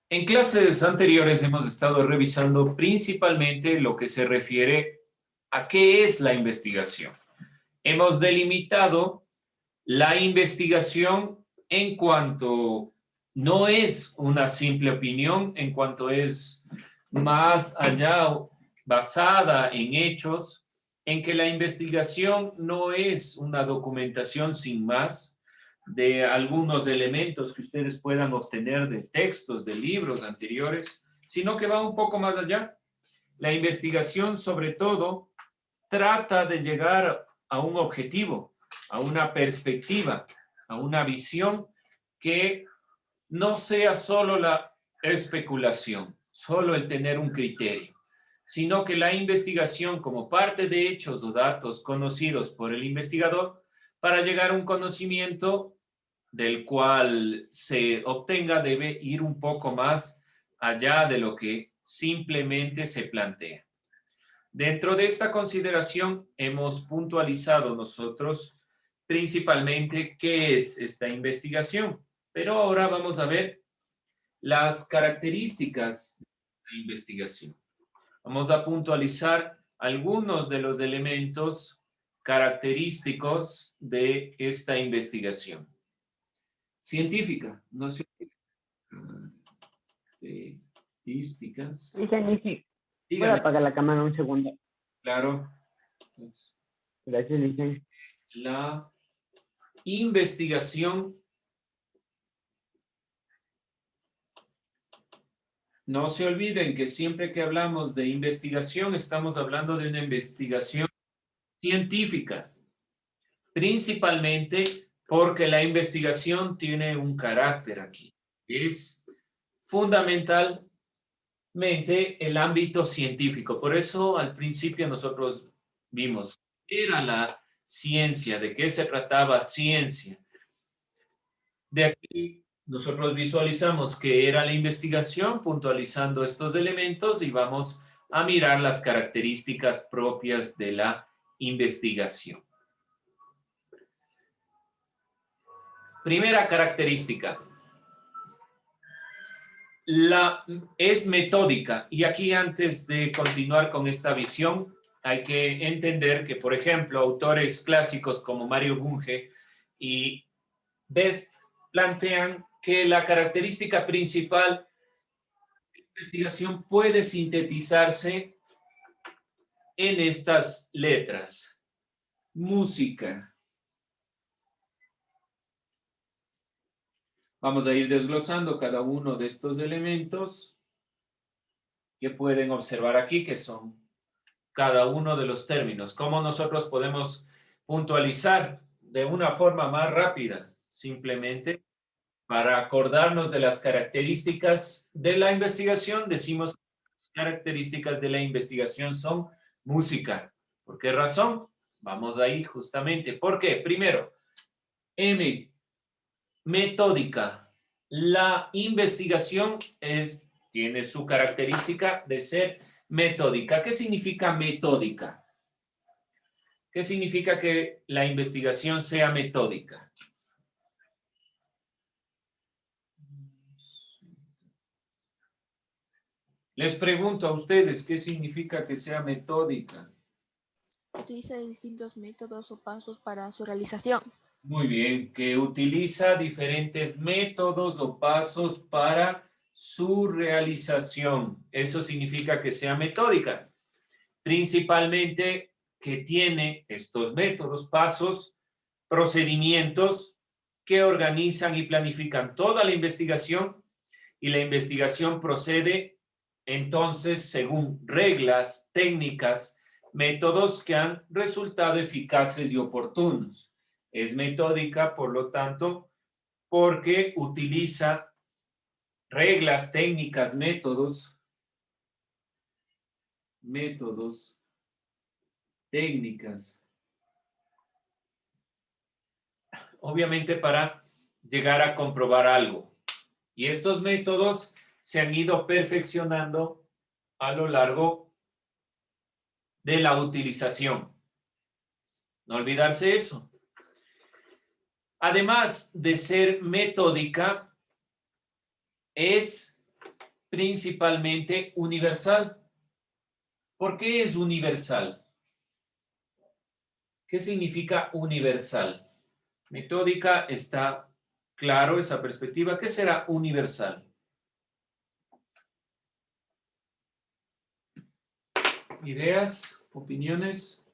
En clases anteriores hemos estado revisando principalmente lo que se refiere a qué es la investigación. Hemos delimitado la investigación en cuanto no es una simple opinión, en cuanto es más allá basada en hechos, en que la investigación no es una documentación sin más de algunos elementos que ustedes puedan obtener de textos, de libros anteriores, sino que va un poco más allá. La investigación, sobre todo, trata de llegar a un objetivo, a una perspectiva, a una visión que no sea solo la especulación, solo el tener un criterio, sino que la investigación como parte de hechos o datos conocidos por el investigador para llegar a un conocimiento del cual se obtenga debe ir un poco más allá de lo que simplemente se plantea. Dentro de esta consideración hemos puntualizado nosotros principalmente qué es esta investigación, pero ahora vamos a ver las características de la investigación. Vamos a puntualizar algunos de los elementos característicos de esta investigación. Científica, no científica. Estadísticas. Licencia, voy a Dígame, apagar la cámara un segundo. claro. Pues, Gracias, licencia. la investigación, no se olviden que siempre que hablamos de investigación, estamos hablando de una investigación científica, principalmente porque la investigación tiene un carácter aquí. Es fundamentalmente el ámbito científico. Por eso al principio nosotros vimos, era la ciencia, de qué se trataba ciencia. De aquí nosotros visualizamos que era la investigación, puntualizando estos elementos y vamos a mirar las características propias de la investigación. Primera característica, es metódica. Y aquí antes de continuar con esta visión, hay que entender que, por ejemplo, autores clásicos como Mario Bunge y Best plantean que la característica principal de la investigación puede sintetizarse en estas letras. Música. Vamos a ir desglosando cada uno de estos elementos que pueden observar aquí, que son cada uno de los términos. ¿Cómo nosotros podemos puntualizar de una forma más rápida? Simplemente para acordarnos de las características de la investigación, decimos que las características de la investigación son música. ¿Por qué razón? Vamos ahí justamente. ¿Por qué? Primero, M, metódica. La investigación tiene su característica de ser metódica. ¿Qué significa metódica? ¿Qué significa que la investigación sea metódica? Les pregunto a ustedes, ¿qué significa que sea metódica? Utiliza distintos métodos o pasos para su realización. Muy bien, que utiliza diferentes métodos o pasos para su realización. Eso significa que sea metódica. Principalmente que tiene estos métodos, pasos, procedimientos que organizan y planifican toda la investigación y la investigación procede entonces según reglas, técnicas, métodos que han resultado eficaces y oportunos. Es metódica, por lo tanto, porque utiliza reglas, técnicas, métodos, técnicas, obviamente para llegar a comprobar algo. Y estos métodos se han ido perfeccionando a lo largo de la utilización. No olvidarse eso. Además de ser metódica, es principalmente universal. ¿Por qué es universal? ¿Qué significa universal? Metódica, está claro esa perspectiva. ¿Qué será universal? ¿Ideas? ¿Opiniones?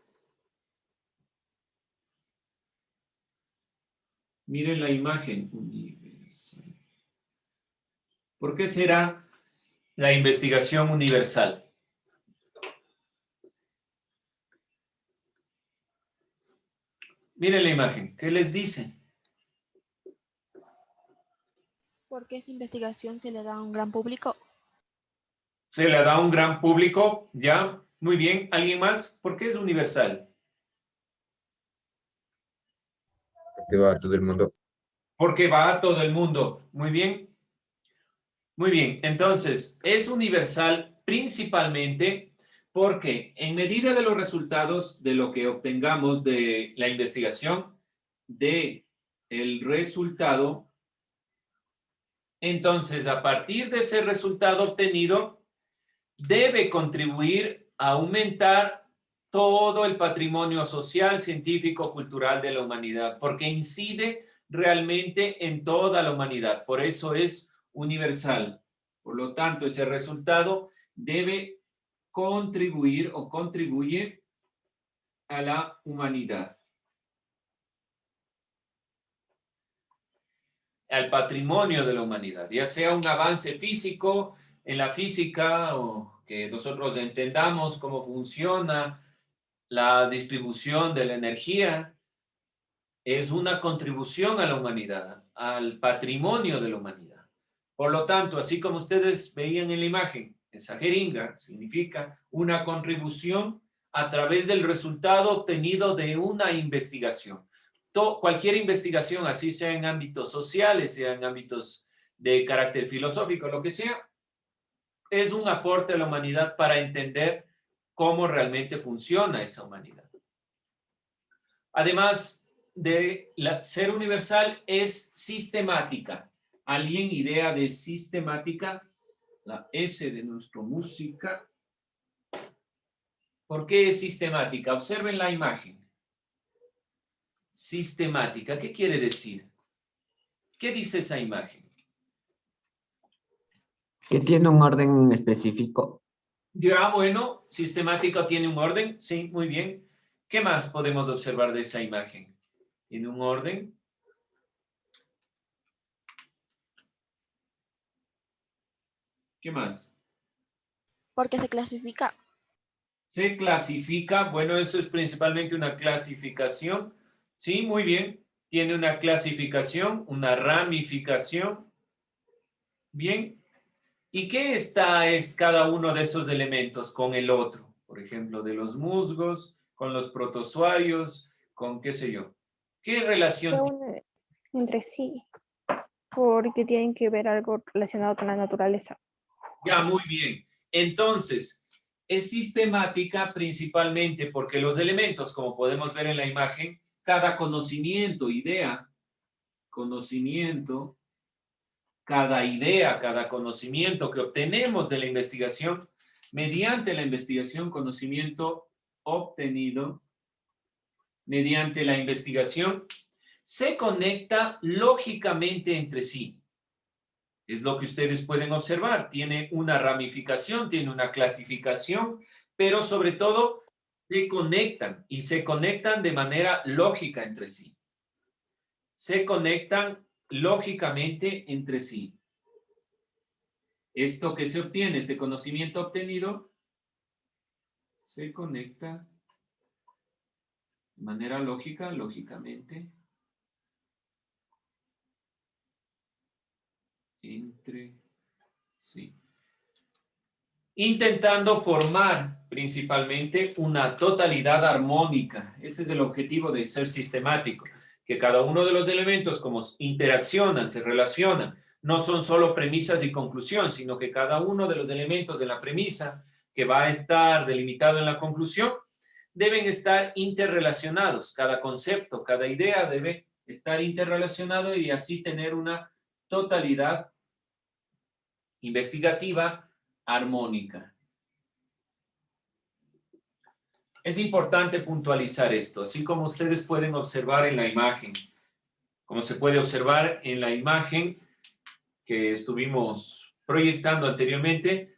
Miren la imagen. Universal. ¿Por qué será la investigación universal? Miren la imagen. ¿Qué les dice? Porque esa investigación se le da a un gran público. Se le da a un gran público, ¿ya? Muy bien. ¿Alguien más? ¿Por qué es universal? Que va a todo el mundo. Porque va a todo el mundo. Muy bien. Muy bien. Entonces, es universal principalmente porque en medida de los resultados de lo que obtengamos de la investigación, de el resultado, entonces a partir de ese resultado obtenido, debe contribuir a aumentar todo el patrimonio social, científico, cultural de la humanidad, porque incide realmente en toda la humanidad. Por eso es universal. Por lo tanto, ese resultado debe contribuir o contribuye a la humanidad, al patrimonio de la humanidad, ya sea un avance físico en la física o que nosotros entendamos cómo funciona la distribución de la energía, es una contribución a la humanidad, al patrimonio de la humanidad. Por lo tanto, así como ustedes veían en la imagen, esa jeringa significa una contribución a través del resultado obtenido de una investigación. Cualquier investigación, así sea en ámbitos sociales, sea en ámbitos de carácter filosófico, lo que sea, es un aporte a la humanidad para entender cómo realmente funciona esa humanidad. Además de ser universal, es sistemática. ¿Alguien idea de sistemática? La S de nuestra música. ¿Por qué es sistemática? Observen la imagen. Sistemática, ¿qué quiere decir? ¿Qué dice esa imagen? Que tiene un orden específico. Ya, bueno, sistemática tiene un orden. Sí, muy bien. ¿Qué más podemos observar de esa imagen? ¿Tiene un orden? ¿Qué más? Porque se clasifica. Se clasifica, bueno, eso es principalmente una clasificación. Sí, muy bien. Tiene una clasificación, una ramificación. Bien. ¿Y qué es cada uno de esos elementos con el otro? Por ejemplo, de los musgos, con los protozoarios, con qué sé yo. ¿Qué Se relación tiene? unen entre sí porque tienen que ver algo relacionado con la naturaleza. Ya, muy bien. Entonces, es sistemática principalmente porque los elementos, como podemos ver en la imagen, cada conocimiento, conocimiento, cada idea, cada conocimiento que obtenemos de la investigación, mediante la investigación, conocimiento obtenido, mediante la investigación, se conecta lógicamente entre sí. Es lo que ustedes pueden observar. Tiene una ramificación, tiene una clasificación, pero sobre todo se conectan y se conectan de manera lógica entre sí. Se conectan lógicamente entre sí. Esto que se obtiene, este conocimiento obtenido, se conecta de manera lógica, lógicamente, entre sí. Intentando formar principalmente una totalidad armónica. Ese es el objetivo de ser sistemático, que cada uno de los elementos como interaccionan, se relacionan, no son solo premisas y conclusión, sino que cada uno de los elementos de la premisa que va a estar delimitado en la conclusión deben estar interrelacionados. Cada concepto, cada idea debe estar interrelacionado y así tener una totalidad investigativa armónica. Es importante puntualizar esto, así como ustedes pueden observar en la imagen, como se puede observar en la imagen que estuvimos proyectando anteriormente,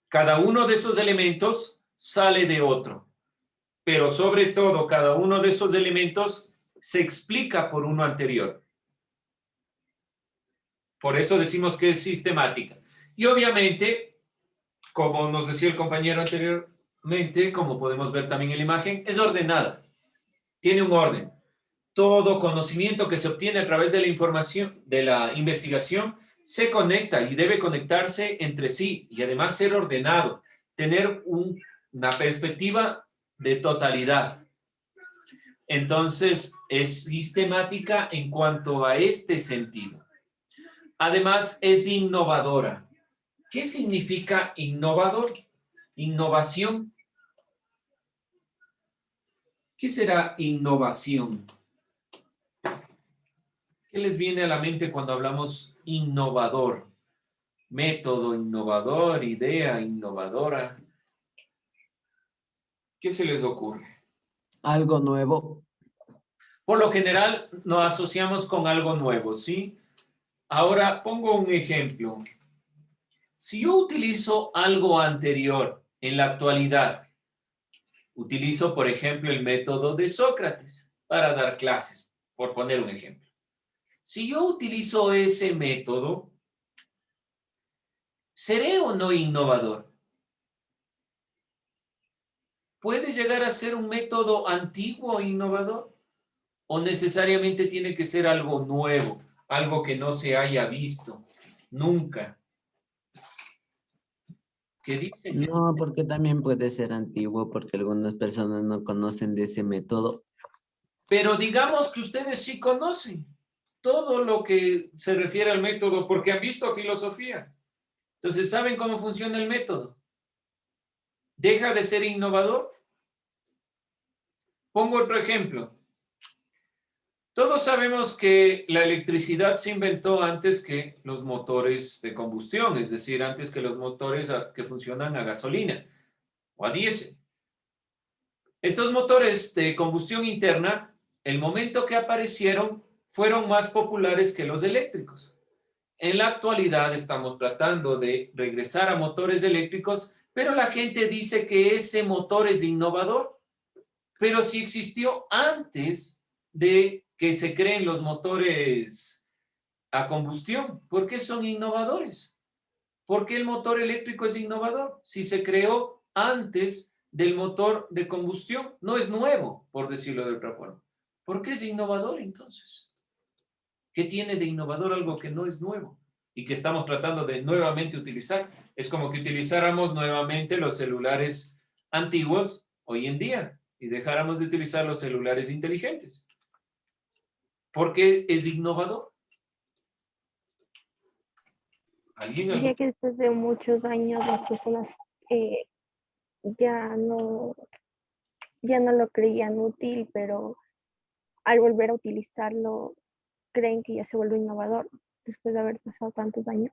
cada uno de esos elementos sale de otro, pero sobre todo cada uno de esos elementos se explica por uno anterior. Por eso decimos que es sistemática. Y obviamente, como nos decía el compañero anteriormente, como podemos ver también en la imagen, es ordenada. Tiene un orden. Todo conocimiento que se obtiene a través de la información, de la investigación, se conecta y debe conectarse entre sí y además ser ordenado, tener una perspectiva de totalidad. Entonces, es sistemática en cuanto a este sentido. Además, es innovadora. ¿Qué significa innovador? Innovación. ¿Qué será innovación? ¿Qué les viene a la mente cuando hablamos innovador? Método innovador, idea innovadora. ¿Qué se les ocurre? Algo nuevo. Por lo general nos asociamos con algo nuevo, ¿sí? Ahora pongo un ejemplo. Si yo utilizo algo anterior en la actualidad, utilizo, por ejemplo, el método de Sócrates para dar clases, por poner un ejemplo. Si yo utilizo ese método, ¿seré o no innovador? ¿Puede llegar a ser un método antiguo e innovador? ¿O necesariamente tiene que ser algo nuevo, algo que no se haya visto nunca? ¿Qué dicen? No, porque también puede ser antiguo, porque algunas personas no conocen de ese método. Pero digamos que ustedes sí conocen todo lo que se refiere al método porque han visto filosofía. Entonces, ¿saben cómo funciona el método? ¿Deja de ser innovador? Pongo otro ejemplo. Todos sabemos que la electricidad se inventó antes que los motores de combustión, es decir, antes que los motores que funcionan a gasolina o a diésel. Estos motores de combustión interna, el momento que aparecieron, fueron más populares que los eléctricos. En la actualidad estamos tratando de regresar a motores eléctricos, pero la gente dice que ese motor es innovador. Pero si existió antes de que se creen los motores a combustión, ¿por qué son innovadores? ¿Por qué el motor eléctrico es innovador? Si se creó antes del motor de combustión, no es nuevo, por decirlo de otra forma. ¿Por qué es innovador entonces? ¿Qué tiene de innovador algo que no es nuevo y que estamos tratando de nuevamente utilizar? Es como que utilizáramos nuevamente los celulares antiguos hoy en día y dejáramos de utilizar los celulares inteligentes. ¿Por qué es innovador? ¿Alguien? Ya que después de muchos años las personas ya no lo creían útil, pero al volver a utilizarlo creen que ya se vuelve innovador después de haber pasado tantos años.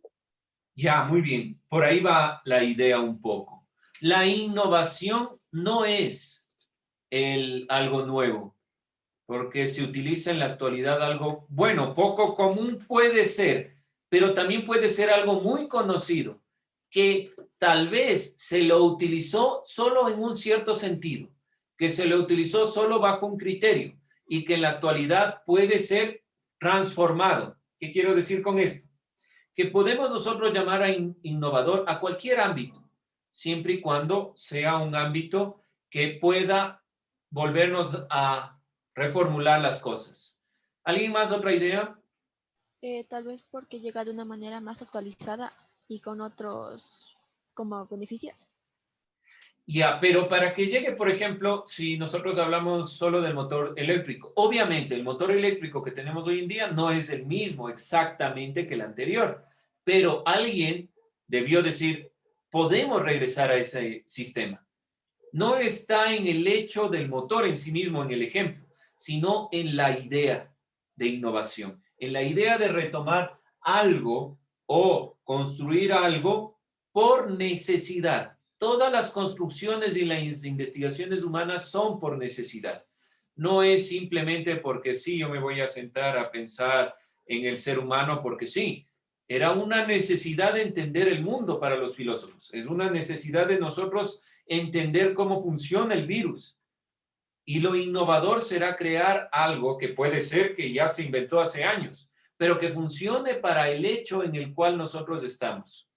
Ya, muy bien. Por ahí va la idea un poco. La innovación no es algo nuevo, porque se utiliza en la actualidad algo, bueno, poco común puede ser, pero también puede ser algo muy conocido, que tal vez se lo utilizó solo en un cierto sentido, que se lo utilizó solo bajo un criterio y que en la actualidad puede ser transformado. ¿Qué quiero decir con esto? Que podemos nosotros llamar a innovador a cualquier ámbito, siempre y cuando sea un ámbito que pueda volvernos a reformular las cosas. ¿Alguien más otra idea? Tal vez porque llega de una manera más actualizada y con otros como beneficios. Ya, pero para que llegue, por ejemplo, si nosotros hablamos solo del motor eléctrico, obviamente el motor eléctrico que tenemos hoy en día no es el mismo exactamente que el anterior, pero alguien debió decir, podemos regresar a ese sistema. No está en el hecho del motor en sí mismo, en el ejemplo, sino en la idea de innovación, en la idea de retomar algo o construir algo por necesidad. Todas las construcciones y las investigaciones humanas son por necesidad. No es simplemente porque sí, yo me voy a sentar a pensar en el ser humano porque sí. Era una necesidad de entender el mundo para los filósofos. Es una necesidad de nosotros entender cómo funciona el virus. Y lo innovador será crear algo que puede ser que ya se inventó hace años, pero que funcione para el hecho en el cual nosotros estamos.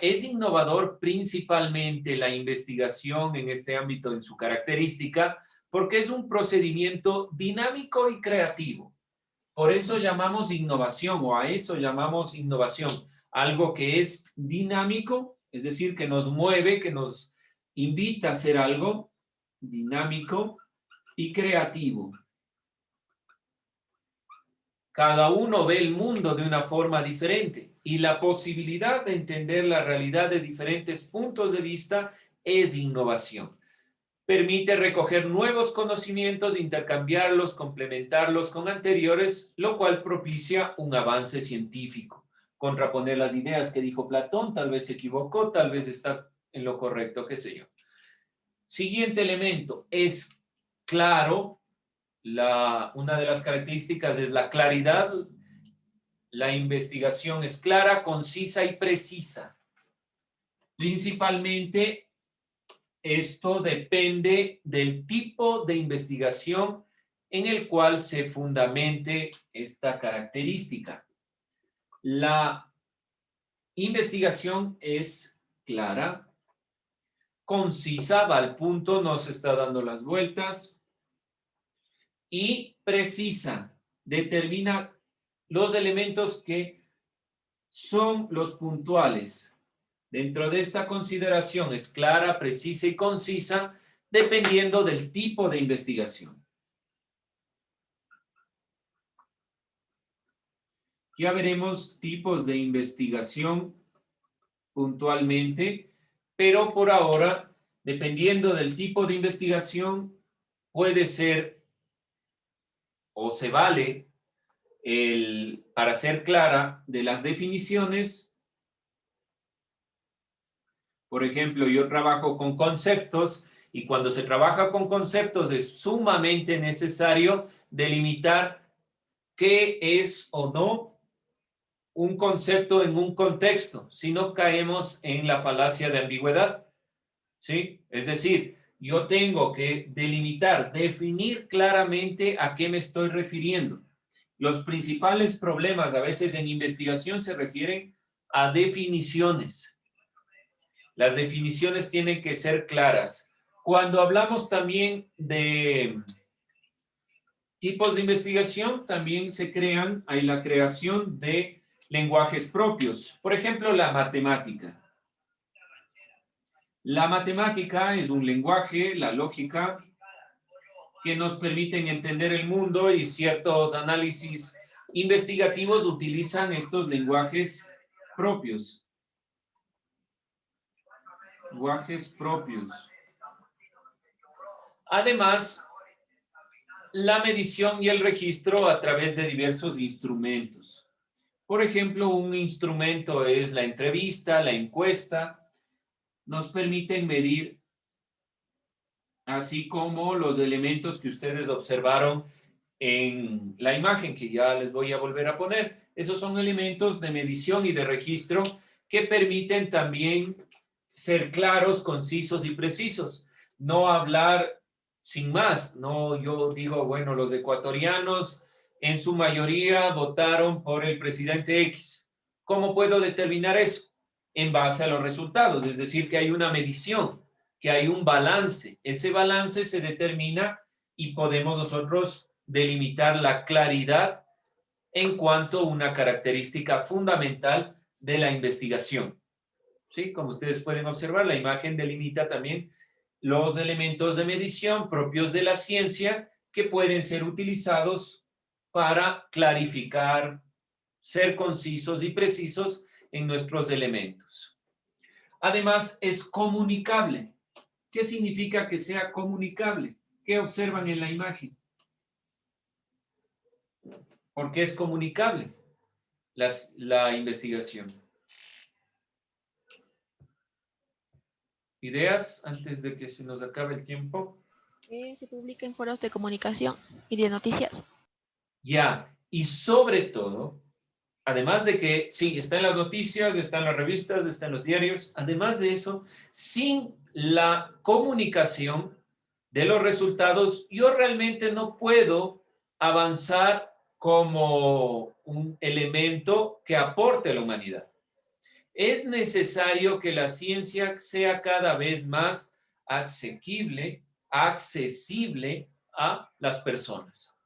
Es innovador principalmente la investigación en este ámbito en su característica, porque es un procedimiento dinámico y creativo. Por eso llamamos innovación, o a eso llamamos innovación. Algo que es dinámico, es decir, que nos mueve, que nos invita a hacer algo dinámico y creativo. Cada uno ve el mundo de una forma diferente y la posibilidad de entender la realidad de diferentes puntos de vista es innovación. Permite recoger nuevos conocimientos, intercambiarlos, complementarlos con anteriores, lo cual propicia un avance científico. Contraponer las ideas que dijo Platón, tal vez se equivocó, tal vez está en lo correcto, qué sé yo. Siguiente elemento, es claro, una de las características es la claridad. La investigación es clara, concisa y precisa. Principalmente, esto depende del tipo de investigación en el cual se fundamente esta característica. La investigación es clara, concisa, va al punto, no se está dando las vueltas, y precisa, determina los elementos que son los puntuales. Dentro de esta consideración es clara, precisa y concisa, dependiendo del tipo de investigación. Ya veremos tipos de investigación puntualmente, pero por ahora, dependiendo del tipo de investigación, puede ser o se vale para ser clara de las definiciones. Por ejemplo, yo trabajo con conceptos y cuando se trabaja con conceptos es sumamente necesario delimitar qué es o no un concepto en un contexto, si no caemos en la falacia de ambigüedad, ¿sí? Es decir, yo tengo que delimitar, definir claramente a qué me estoy refiriendo. Los principales problemas a veces en investigación se refieren a definiciones. Las definiciones tienen que ser claras. Cuando hablamos también de tipos de investigación, también hay la creación de lenguajes propios. Por ejemplo, la matemática. La matemática es un lenguaje, la lógica, que nos permiten entender el mundo y ciertos análisis investigativos utilizan estos lenguajes propios. Lenguajes propios. Además, la medición y el registro a través de diversos instrumentos. Por ejemplo, un instrumento es la entrevista, la encuesta, nos permiten medir, así como los elementos que ustedes observaron en la imagen que ya les voy a volver a poner. Esos son elementos de medición y de registro que permiten también ser claros, concisos y precisos. No hablar sin más. No, yo digo, bueno, los ecuatorianos en su mayoría votaron por el presidente X. ¿Cómo puedo determinar eso? En base a los resultados, es decir, que hay una medición, que hay un balance. Ese balance se determina y podemos nosotros delimitar la claridad en cuanto a una característica fundamental de la investigación. ¿Sí? Como ustedes pueden observar, la imagen delimita también los elementos de medición propios de la ciencia que pueden ser utilizados para clarificar, ser concisos y precisos en nuestros elementos. Además, es comunicable. ¿Qué significa que sea comunicable? ¿Qué observan en la imagen? ¿Por qué es comunicable? la investigación? ¿Ideas antes de que se nos acabe el tiempo? Se publica en foros de comunicación y de noticias. Ya, y sobre todo, además de que sí, está en las noticias, está en las revistas, está en los diarios, además de eso, sin la comunicación de los resultados, yo realmente no puedo avanzar como un elemento que aporte a la humanidad. Es necesario que la ciencia sea cada vez más accesible a las personas,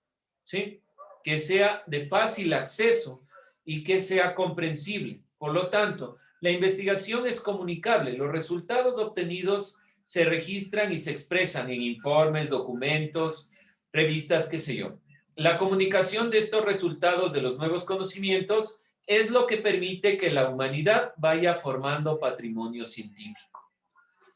¿sí? Que sea de fácil acceso y que sea comprensible. Por lo tanto, la investigación es comunicable. Los resultados obtenidos se registran y se expresan en informes, documentos, revistas, qué sé yo. La comunicación de estos resultados de los nuevos conocimientos es lo que permite que la humanidad vaya formando patrimonio científico.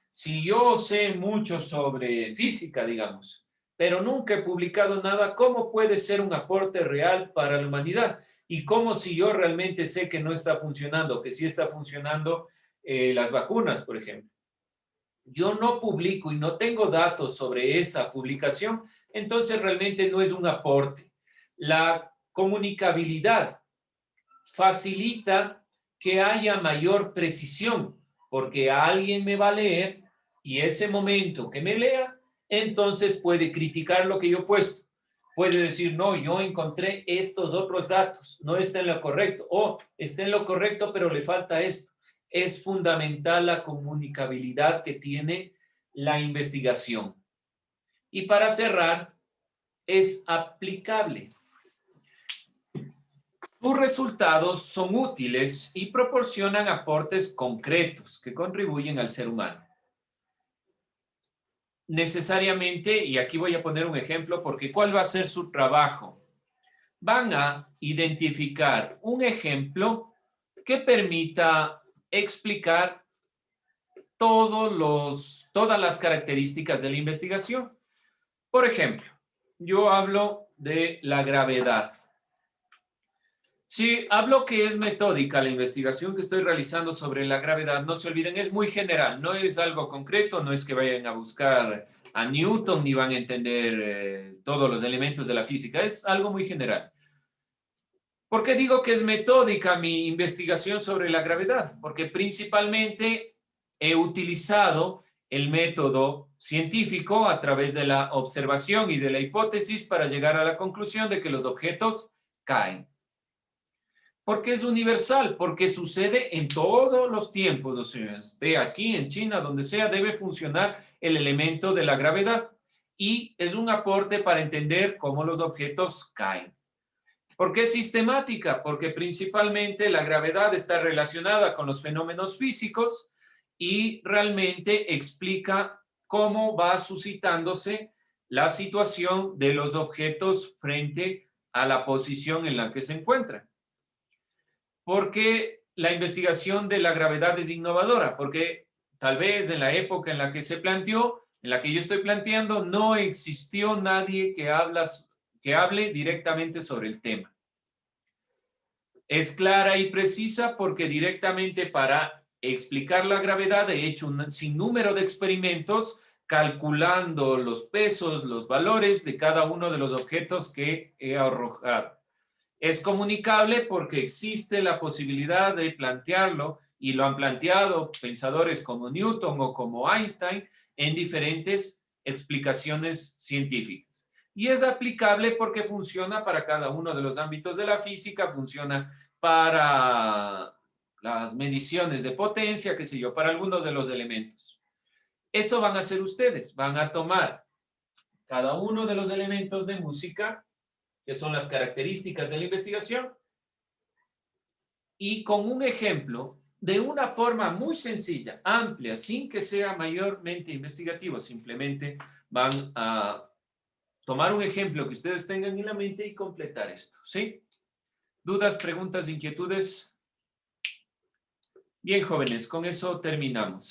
Si yo sé mucho sobre física, digamos, pero nunca he publicado nada, ¿cómo puede ser un aporte real para la humanidad? Y cómo si yo realmente sé que no está funcionando, que sí está funcionando las vacunas, por ejemplo. Yo no publico y no tengo datos sobre esa publicación, entonces realmente no es un aporte. La comunicabilidad facilita que haya mayor precisión, porque alguien me va a leer y ese momento que me lea, entonces puede criticar lo que yo he puesto. Puede decir, no, yo encontré estos otros datos, no está en lo correcto, o está en lo correcto, pero le falta esto. Es fundamental la comunicabilidad que tiene la investigación. Y para cerrar, es aplicable. Sus resultados son útiles y proporcionan aportes concretos que contribuyen al ser humano. Necesariamente, y aquí voy a poner un ejemplo, porque ¿cuál va a ser su trabajo? Van a identificar un ejemplo que permita explicar todas las características de la investigación. Por ejemplo, yo hablo de la gravedad. Si hablo que es metódica la investigación que estoy realizando sobre la gravedad, no se olviden, es muy general, no es algo concreto, no es que vayan a buscar a Newton ni van a entender todos los elementos de la física, es algo muy general. ¿Por qué digo que es metódica mi investigación sobre la gravedad? Porque principalmente he utilizado el método científico a través de la observación y de la hipótesis para llegar a la conclusión de que los objetos caen. Porque es universal, porque sucede en todos los tiempos, o sea, esté aquí, en China, donde sea, debe funcionar el elemento de la gravedad. Y es un aporte para entender cómo los objetos caen. ¿Por qué sistemática? Porque principalmente la gravedad está relacionada con los fenómenos físicos y realmente explica cómo va suscitándose la situación de los objetos frente a la posición en la que se encuentran. ¿Por qué la investigación de la gravedad es innovadora? Porque tal vez en la época en la que se planteó, en la que yo estoy planteando, no existió nadie que hable directamente sobre el tema. Es clara y precisa porque directamente para explicar la gravedad he hecho un sinnúmero de experimentos calculando los pesos, los valores de cada uno de los objetos que he arrojado. Es comunicable porque existe la posibilidad de plantearlo y lo han planteado pensadores como Newton o como Einstein en diferentes explicaciones científicas. Y es aplicable porque funciona para cada uno de los ámbitos de la física, funciona para las mediciones de potencia, qué sé yo, para algunos de los elementos. Eso van a hacer ustedes, van a tomar cada uno de los elementos de música, que son las características de la investigación, y con un ejemplo, de una forma muy sencilla, amplia, sin que sea mayormente investigativo, simplemente van a tomar un ejemplo que ustedes tengan en la mente y completar esto, ¿sí? ¿Dudas, preguntas, inquietudes? Bien, jóvenes, con eso terminamos.